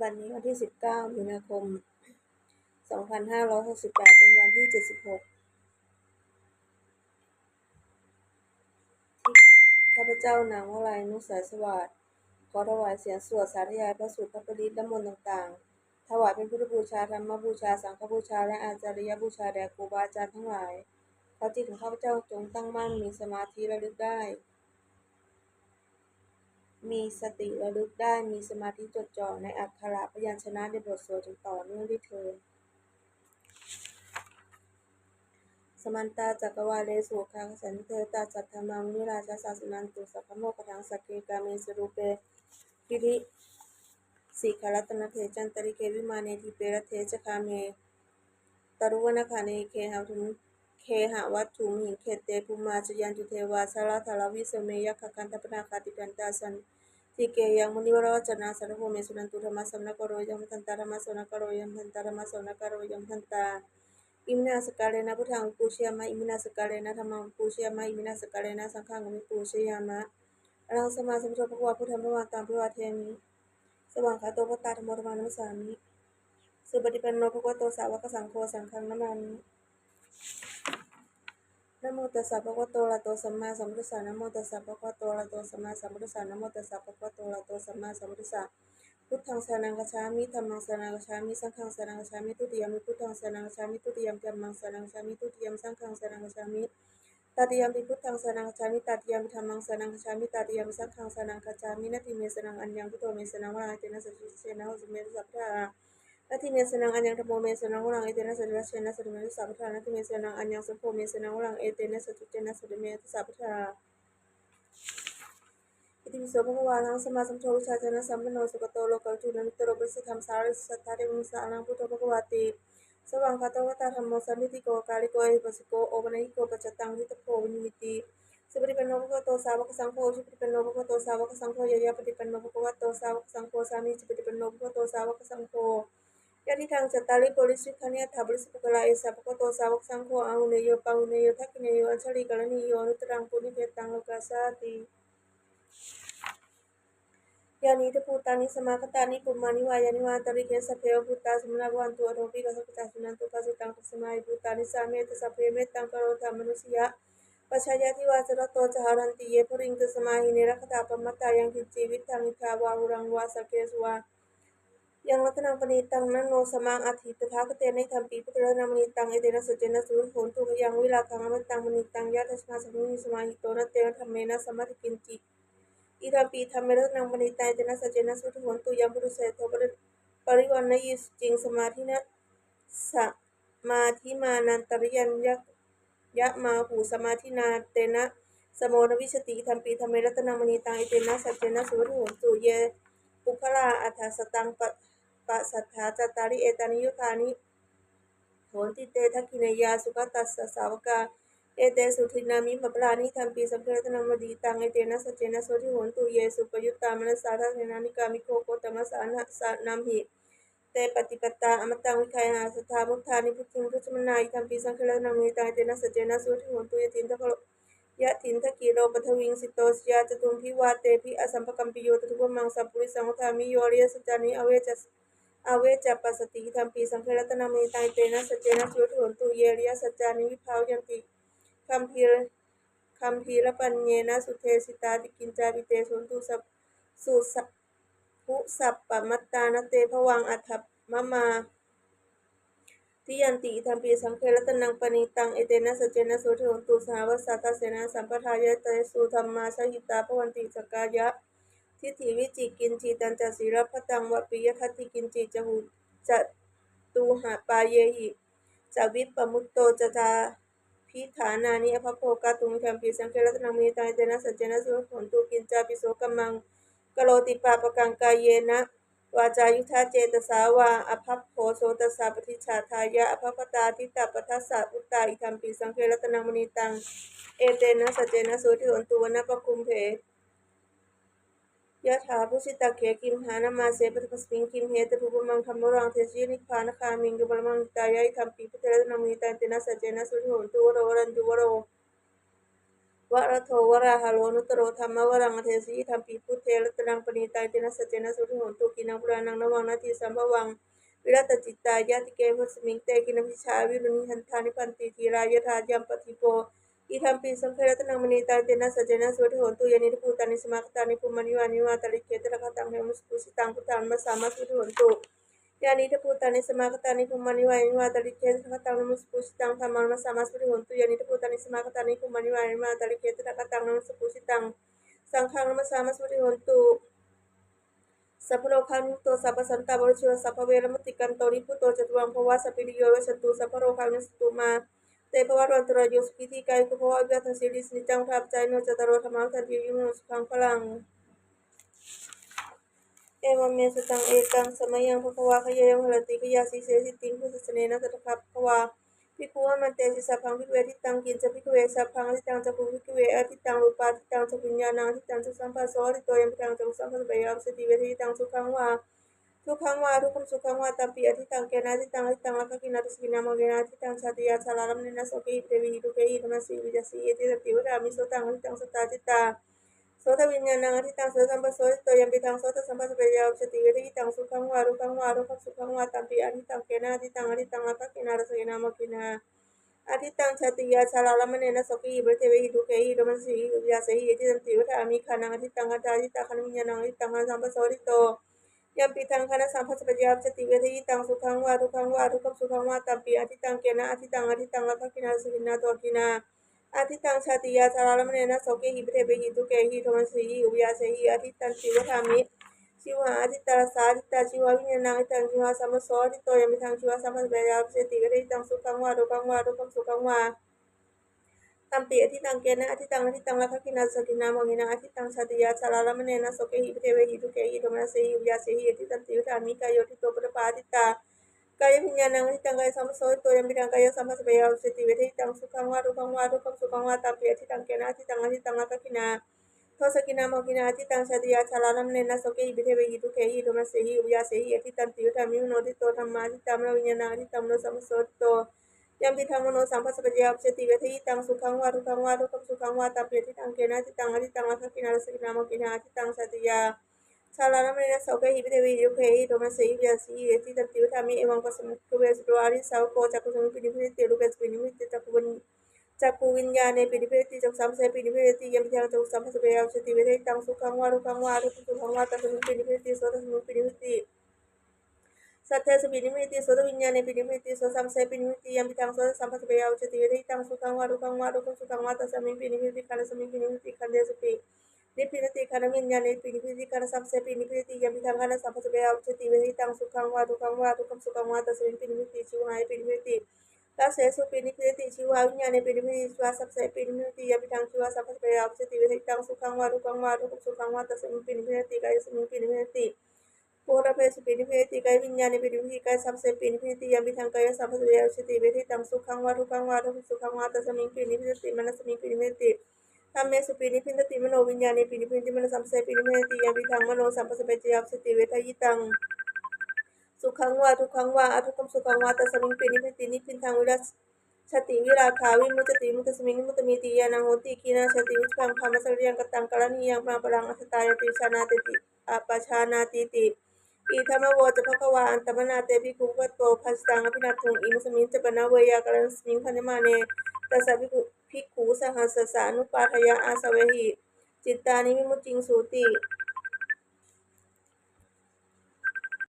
วันนี้วันที่19มีนาคม2568เป็นวันที่76ที่ข้าพเจ้านางวลัย นุสายสวัสดิ์ขอถวายเสียงสวดสาธยายพระสูตรพระปริตรและมนต์ต่างๆถวายเป็นพุทธบูชาธรรมบูชาสังฆบูชาและอาจาริยบูชาแด่ครูบาอาจารย์ทั้งหลายขอจิตของข้าพเจ้าจงตั้งมั่นมีสมาธิระลึกได้มีสติระลึกได้มีสมาธิจดจ่อในอักขระพยัญชนะในบทสวดจนต่อเนื่องด้วยเทอญสมันตาจักรวาเลสุขังสันเทตาจัตถมังนิราชศาสนันตุสัพพโมกขังสักเกกาเมสรูเปกิริสีขรัตนเทจันตริเกวิมาเนทิเปรเทจคาเมตรุวนคาเนเคหะทุมเคหะวัตถุมหิงเขตเตภูมาจยันตุเทวาสาราธาราวิสเมยคคันตปนาคาติกันตาสันติเกยังมุนิวรวัจนาสันโภเมสุนันตุธรรมสัมนกโรยมทันตาธรรมสนกโรยมทันตาธรรมสนกโรยมทันตาอิมินาสกาเลนะพุทธังปูชยามะอิมินาสกาเลนะธัมมังปูชยามะอิมินาสกาเลนะสังฆังมิปูชยามะอรหังสัมมาสัมพุทโธภควาพุทธังภวันตังภวาเทมิสว่างคาโตภตตาธรรมโมธรรมานัสสามิสุปฏิปันโนภควโตสาวกสังโฆสังฆังนะมามินะโมตัสสะภะคะวะโตอะระหะโตสัมมาสัมพุทธัสสะนะโมตัสสะภะคะวะโตอะระหะโตสัมมาสัมพุทธัสสะนะโมตัสสะภะคะวะโตอะระหะโตสัมมาสัมพุทธัสสะพุทธังสรณังคัจฉามิธัมมังสรณังคัจฉามิสังฆังสรณังคัจฉามิทุติยมปิพุทธังสรณังคัจฉามิทุติยมปิธัมมังสรณังคัจฉามิทุติยมสังฆังสรณังคัจฉามิตติยมปิพุทธังสรณังคัจฉามิตติยมปิธัมมังสรณังคัจฉามิตติยมสังฆังสรณังคัจฉามินัตถิเมสนังอัญญังพุทโธเมสนังวรังเอเตนะสัจจิเชนะโหสเมตุสัพพะนัตถิเมสนังอัญญังธัมโมเมสนังวรังเอเตนะสัจจิเชนะสัจจิเมตุสัพพะนัตถิเมสนังอัญญังสังโฆเมสนังวรังเอเตนะสัจจิเชนะสัจจิเมตุสัพพะอิติปิโสภะคะวะอะระหังสัมมาสัมพุทโธวิชชาจนะสัมปันโนสุขโตโลกวิทูนิโตโรปริสธัมสาริสัทธาเทวิสานังพุทโธภะคะวะติสว่างคาโตวตาธัมโมสันนิติโกกาลิโกเอหิปัสสิโกโอปนัยหิโกปัจจตังวิตโพวินิมิติสุปฏิปันโนภะคะวะโตสาวกสังโฆสุปฏิปันโนภะคะวะโตสาวกสังโฆยะยะปฏิปันโนภะคะวะโตสาวกสังโฆสามีจิปฏิปันโนภะคะวะโตสาวกสังโฆยะทิทังจัตตาริโกริสิกขันยัตถาบริสุภกลาเอสะภะคะวะโตสาวกสังโฆอาหุเนโยปะหุเนโยทักขิเนโยอัญชลีกรณีโยอนุตตรังปุณิเพตังโลกัสสาติยานิทภูตานิสมาคตานิปุมมานิวายานิวาตริเกสเพวภูตาสมนาวันตุอโรปิกัสกัสสุนันตุปัสสิตังปัสมาอิภูตานิสาเมตสัพเพเมตังกโรธรรมนุสยะปัชญาทิวาสรโตจหารันติเยภริงตสมาหิเนรคตาปมัตตายังคิจีวิทังนิทาวาหุรังวาสเกสวายังรัตนังปณิตังนันโนสมังอธิตถาคเตนะธรรมปีพุทธรัตนมณิตังเอเตนะสัจเจนะสุโหนตุยังวิลาคังอมตังมณิตังยะทัสมาสัมมุนิสมาหิโตนะเตนะธรรมเมนะสมัติกินจิอิทัมปีธรรมเมรัตนังปณิตังเอเตนะสัจเจนะสุโหนตุยังพุทธเสโทปริวันนะยิสจิงสมาธินะสมาธิมานันตริยัญยะมาหูสมาธินาเตนะสโมนวิชติธรรมปีธรรมเมรัตนังมณิตังเอเตนะสัจเจนะสุโหนตุเยปุคลาอัฏฐสตังปะสัทธาจตาริเอตานิยุทานิโหนติเตทักขิเนยาสุขตัสสะสาวกาเอเตสุทินามิปปรานิธรรมปีสัมเพรตนังมดีตังเอเตนะสัจเจนะโสทิโหนตุเยสุปยุตตามนัสสาทาเทนานิกามิโคโคตมัสสานะสะนัมหิเตปฏิปตาอมตังวิคัยหาสัทธามุทธานิพุทธิงพุทธมนาอิธรรมปีสังฆรตนังมดีตังเอเตนะสัจเจนะโสทิโหนตุยตินทะโลยะถินทะกิโลปทวิงสิโตสยาจตุงทิวาเตภิอสัมภกัมปิโยตทุพมังสัพพุริสังฆามิโยอริยสัจจานิอเวจัปปัสสติธรรมปีสังฆรัตนามิตายเตนะสัจเจนะสุโหนตุเยริยสัจจานิวิภาวยันติคัมภีรปัญเยนะสุเทสิตาติกินจาปิเตสุนตุสัพสุสัพพุสัพปมัตตานเตภวังอัฏฐมะมาทิยันติธรรมปีสังฆรัตนังปณิตังเอเตนะสัจเจนะสุโหนตุสหวัสสัทธเสนาสัมปทายะเตสุธรรมาสหิตาภวันติสกายะทิฏฐิวิจิกินจิตันจศีรพัตังวปิยทัตติกินจิจหุจตูหะปาเยหิจวิปปมุตโตจตาพิฐานานิอภโภกตุงธัมปีสังฆรัตนังมีตายเตนะสัจเจนะสุโหนตุกินจาปิโสกัมมังกโรติปาปกังกายเยนะวาจายุทธาเจตสาวาอภัพโพโสตสาปฏิชาทายะอภัพตาทิตาปทัสสะอุตตาอิธัมปีสังฆรัตนังมณีตังเอเตนะสัจเจนะสุโหนตุวนะปคุมเพยะถาพุสิตาเขกิมหานามาเสปะทัสมิงกิมเหตภูปมังคัมมรังเทสีนิพพานคามิงกุบลมังตายะอิคัมปีพุทธรัตนมิตาเตนะสัจเจนะสุโหนตุวโรรันตุวโร วะระโทวราหาโลนุตโรธรรมวรังอเทสีธรรมปีพุทเทระตรังปณีตายเตนะสัจเจนะสุทิโหนตุกินังปุรานังนวังนาทีสัมภวังวิรัตจิตตายาติเกภสมิงเตกินพิชาวิรุณิหันธานิพันติทีรายธายัมปฏิโปอีธรรมปีสังเครตนังมณีตายเตนะสัจเจนะสุทิโหนตุยานิภูตานิสมาคตานิภูมานิวานิวาตริเกตระคตังเฮมุสปุสิตังพุทธังมัสสามาสุทิโหนตุยานิทภูตานิสมาคตานิภูมานิวานิวาตริเกตระคตังเฮมุสปุสิตังธรรมังมัสสามาสุทิโหนตุยานิทภูตานิสมาคตานิภูมานิวานิวาตริเกตระคตังเฮมุสปุสิตังสังฆังมัสสามาสุทิโหนตุสัพพโลกานุโตสัพพสันตาบริชิวสัพพเวรมติกันโตนิพุตโตจตุวังภวะสัพพิริโยเวชันตุสัพพโลกานุสตุมาเตภวัตวันตรายโยสุขิติกายคุภวะวิบัติสิริสนิจังทับใจโนจตารโรธรรมังทันติยุโนสุขังพลังเอวเมสุตังเอกังสมัยยังภควาขยยังหรติขยาสีเสสิติงพุทธเสเนนะตถะภควาภิกขุมันเตสิสัพพังภิกเวทิตังกินจะภิกเวสัพพังอทิตังจะภูภิกเวอทิตังรูปาทิตังจะวิญญาณังอทิตังจะสัมปัสโสอทิโตยัมปิตังจะสัมปัสเบยามสติเวทิตังสุขังวาทุกขังวาทุกขมสุขังวาตัมปีอทิตังเกนะอทิตังอทิตังลักขกินาตุสกินามเกนะอทิตังชาติยาชาลาลัมเนนะโสเกหิเตวิหิตุเกหิธรรมสีวิจัสสีเอติตติวรามิโสตังอทิตังสตาจิตตาโสตวิญญาณังอทิตังโสสัมปัสโสติโตยัมปิตังโสตสัมปัสเบยามสติเวทิตังสุขังวาทุกขังวาทุกขมสุขังวาตัมปีอทิตังเกนะอทิตังลักขกินาตุสกินามเกนะอธิตังชาติยาชาลาลมเนนะสกีบริเทวิหิทุเกหิโดมันสีวิยาเสหิติตันติวัฏามิขานังอธิตังอาจาริตาคันวิญญาณังอธิตังคันสัมปโสริโตยัมปิทังคันสัมปัสปัญญาจติเวทิตังสุขังวาทุกขังวาทุกขสุขังวาตัมปีอธิตังเกนะอธิตังลักขกินาสุขินาตัวกินาอธิตังชาติยาชาลาลมเนนะสกีหิบริเทวิหิทุเกหิโดมันสีวิยาเสหิอธิตันติวัฏามิชิวหาอธิตาสาธิตาชิววิญญาณังอธิตังชิวสัมปโสริโตยัมปิทังชิวสัมปัสปัญญาจติเวทิตังสุขังวาทุกขังวาทุกขสุขังวาตัมปีอธิตังเกนะอธิตังลักขกินาสกินาโมหินาอธิตังชาติยาชาลาลมเนนะโสเกหิเทเวหิทุเกหิโทมนัสเสหิวิยาเสหิอธิตันติวิธามิกายโยทิโตปะปาอธิตากายวิญญาณังอธิตังกายสัมปโสตัวยัมปิตังกายสัมปสเปยาสติเวทิตังสุขังวาทุกขังวาทุกขสุขังวาตัมปีอธิตังเกนะอธิตังลักขกินาโทสกินาโมหินาอธิตังชาติยาชาลาลมเนนะโสเกหิเทเวหิทุเกหิโทมนัสเสหิวิยาเสหิอธิตันติวิธามิมโนทิโตธรรมาอธิตังวิญญาณังอธิตังโนสัมปโสโตยัมปิทังมโนสัมปัสสะปัจจยาปเจติเวทิตังสุขังวาทุกขังวาทุกขสุขังวาตัปเปทิตังเกนะทิตังอทิตังลักขกินาสกินาโมกินาทิตังสัตยาชาลานะเมนะโสเกหิปิเทวิยุเคหิโทมัสสิวิยาสีเอติตันติวธามิเอวังปัสสมุขเวสุวาริสาวโกจักขุสมุปินิพิติรูปเปสปินิพิติจักขุวิญญาณเนปินิพิติจักสัมเสปินิพิติยัมปิทังจักสัมปัสสะเปยาปเจติเวทิตังสุขังวาทุกขังวาทุกขสุขังวาตัสสมุปินิพิติโสตัสสมุปินิพิติสัทเทสปินิมิติโสตวิญญาณปินิมิติโสสัมเสปินิมิติยัมปิทังโสสัมปัสสะเปยาอุจติเวทิตังสุขังวาทุกขังวาทุกขสุขังวาตัสสมิงปินิมิติขันธ์สมิงปินิมิติขันเดสุปินิพพินติขันธ์วิญญาณปินิมิติขันธ์สัมเสปินิมิติยัมปิทังขันธ์สัมปัสสะเปยาอุจติเวทิตังสุขังวาทุกขังวาทุกขสุขังวาตัสสมิงปินิมิติชิวหายปินิมิติตัสเสสุปินิมิติชิวหาวิญญาณปินิมิติชิวสัมเสปินิมิติยัมปิทังชิวสัมปัสสะเปยาอุจติเวทิตังสุขังวาทุกขังวาทุกขสุขังวาตัสสมิงปินิมิติกายสมิงปินิมิติโพธเพสุปินิพิติกายวิญญาณปินิพิติกายสัมเสปินิพิติยัมปิทังกายสัมปะเวชติเวทิตังสุขังวาทุกขังวาทุกสุขังวาตัสมิงปินิพิติมนัสมิงปินิพิติธรรมเมสุปินิพิติมโนวิญญาณปินิพิติมนสัมเสปินิพิติยัมปิทังมโนสัมปะเปจยัมสติเวทยิตังสุขังวาทุกขังวาอทุกขมสุขังวาตัสมิงปินิพิตินิพิทังวิรัสชติวิราคาวิมุตติมุตตสมิงมุตตมีติยานังโหติกีนาชติวิพังพามัสริยังกตังกรณียังปราปรังอัตตายติชานาติอปชานาติติอีธรรมโวจะภควาอันตมนาเตปิคุปโตภัสตังอภินัทุงอิมสมิงจะปนาเวยากรันสมิงพันมาเนตัสสะภิกขุสหัสสะนุปาทยาอาสเวหิจิตตานิวิมุตติงสูติ